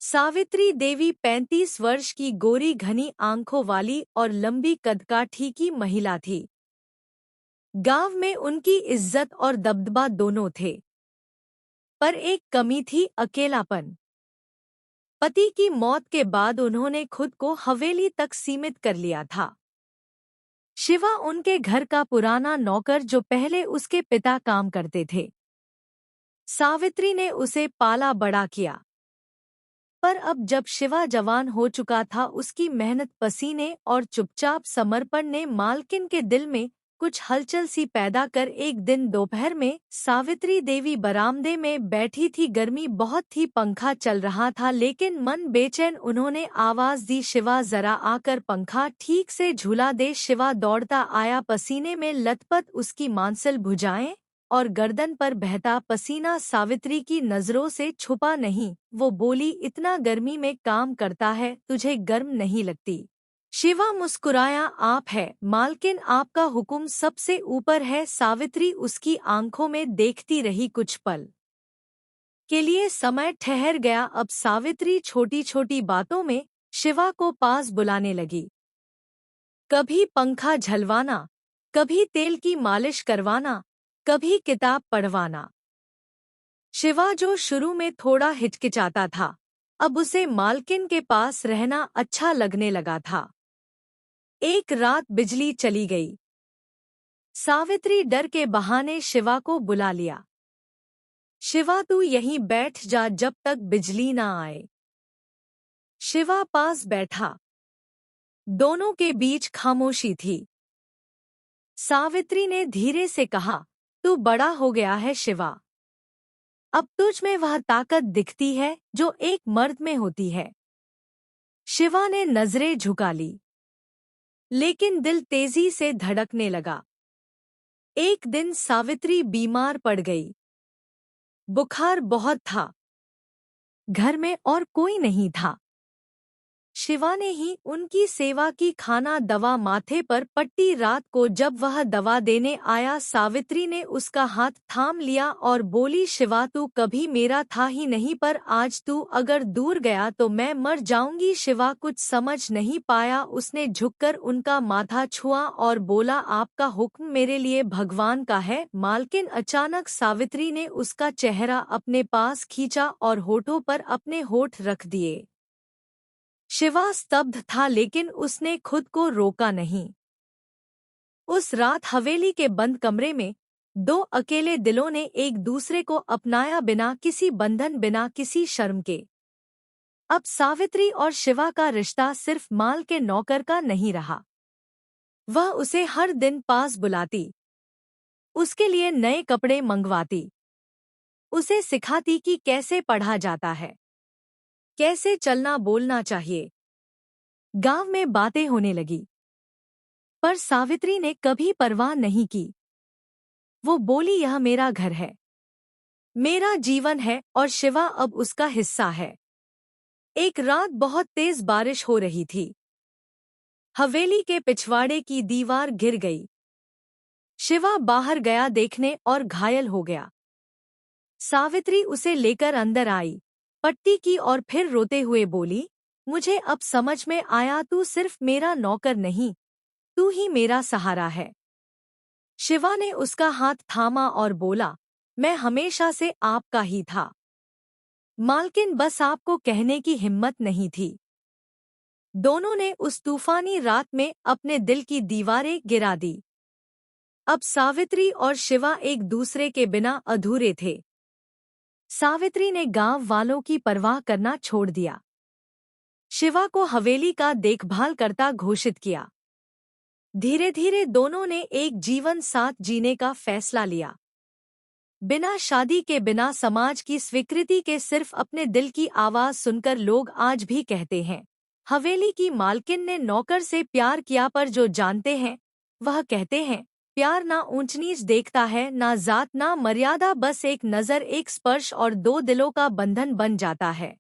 सावित्री देवी 35 वर्ष की गोरी घनी आंखों वाली और लंबी कदकाठी की महिला थी। गांव में उनकी इज्जत और दबदबा दोनों थे, पर एक कमी थी, अकेलापन। पति की मौत के बाद उन्होंने खुद को हवेली तक सीमित कर लिया था। शिवा उनके घर का पुराना नौकर जो पहले उसके पिता काम करते थे। सावित्री ने उसे पाला बड़ा किया, पर अब जब शिवा जवान हो चुका था, उसकी मेहनत, पसीने और चुपचाप समर्पण ने मालकिन के दिल में कुछ हलचल सी पैदा कर एक दिन दोपहर में सावित्री देवी बरामदे में बैठी थी। गर्मी बहुत थी, पंखा चल रहा था, लेकिन मन बेचैन। उन्होंने आवाज दी, शिवा जरा आकर पंखा ठीक से झूला दे। शिवा दौड़ता आया, पसीने में लथपथ, उसकी मांसल भुजाएं और गर्दन पर बहता पसीना सावित्री की नजरों से छुपा नहीं। वो बोली, इतना गर्मी में काम करता है, तुझे गर्म नहीं लगती? शिवा मुस्कुराया, आप है मालकिन, आपका हुक्म सबसे ऊपर है। सावित्री उसकी आंखों में देखती रही। कुछ पल के लिए समय ठहर गया। अब सावित्री छोटी छोटी बातों में शिवा को पास बुलाने लगी। कभी पंखा झलवाना, कभी तेल की मालिश करवाना, कभी किताब पढ़वाना। शिवा, जो शुरू में थोड़ा हिचकिचाता था, अब उसे मालकिन के पास रहना अच्छा लगने लगा था। एक रात बिजली चली गई। सावित्री डर के बहाने शिवा को बुला लिया। शिवा, तू यहीं बैठ जा जब तक बिजली ना आए। शिवा पास बैठा। दोनों के खामोशी खामोशी थी। सावित्री ने धीरे से कहा, तू बड़ा हो गया है शिवा। अब तुझ में वह ताकत दिखती है जो एक मर्द में होती है। शिवा ने नजरें झुका ली, लेकिन दिल तेजी से धड़कने लगा। एक दिन सावित्री बीमार पड़ गई। बुखार बहुत था। घर में और कोई नहीं था। शिवा ने ही उनकी सेवा की, खाना, दवा, माथे पर पट्टी। रात को जब वह दवा देने आया, सावित्री ने उसका हाथ थाम लिया और बोली, शिवा, तू कभी मेरा था ही नहीं, पर आज तू अगर दूर गया तो मैं मर जाऊंगी। शिवा कुछ समझ नहीं पाया। उसने झुककर उनका माथा छुआ और बोला, आपका हुक्म मेरे लिए भगवान का है मालकिन। अचानक सावित्री ने उसका चेहरा अपने पास खींचा और होठों पर अपने होठ रख दिए। शिवा स्तब्ध था, लेकिन उसने खुद को रोका नहीं। उस रात हवेली के बंद कमरे में दो अकेले दिलों ने एक दूसरे को अपनाया, बिना किसी बंधन, बिना किसी शर्म के। अब सावित्री और शिवा का रिश्ता सिर्फ माल के नौकर का नहीं रहा। वह उसे हर दिन पास बुलाती, उसके लिए नए कपड़े मंगवाती, उसे सिखाती कि कैसे पढ़ा जाता है, कैसे चलना बोलना चाहिए। गांव में बातें होने लगी, पर सावित्री ने कभी परवाह नहीं की। वो बोली, यह मेरा घर है, मेरा जीवन है और शिवा अब उसका हिस्सा है। एक रात बहुत तेज बारिश हो रही थी। हवेली के पिछवाड़े की दीवार गिर गई। शिवा बाहर गया देखने और घायल हो गया। सावित्री उसे लेकर अंदर आई, पट्टी की और फिर रोते हुए बोली, मुझे अब समझ में आया, तू सिर्फ मेरा नौकर नहीं, तू ही मेरा सहारा है। शिवा ने उसका हाथ थामा और बोला, मैं हमेशा से आपका ही था मालकिन, बस आपको कहने की हिम्मत नहीं थी। दोनों ने उस तूफानी रात में अपने दिल की दीवारें गिरा दी। अब सावित्री और शिवा एक दूसरे के बिना अधूरे थे। सावित्री ने गांव वालों की परवाह करना छोड़ दिया। शिवा को हवेली का देखभाल करता घोषित किया। धीरे धीरे दोनों ने एक जीवन साथ जीने का फैसला लिया, बिना शादी के, बिना समाज की स्वीकृति के, सिर्फ अपने दिल की आवाज सुनकर। लोग आज भी कहते हैं, हवेली की मालकिन ने नौकर से प्यार किया, पर जो जानते हैं वह कहते हैं, प्यार ना ऊंच नीच देखता है, ना जात ना मर्यादा, बस एक नजर, एक स्पर्श और दो दिलों का बंधन बन जाता है।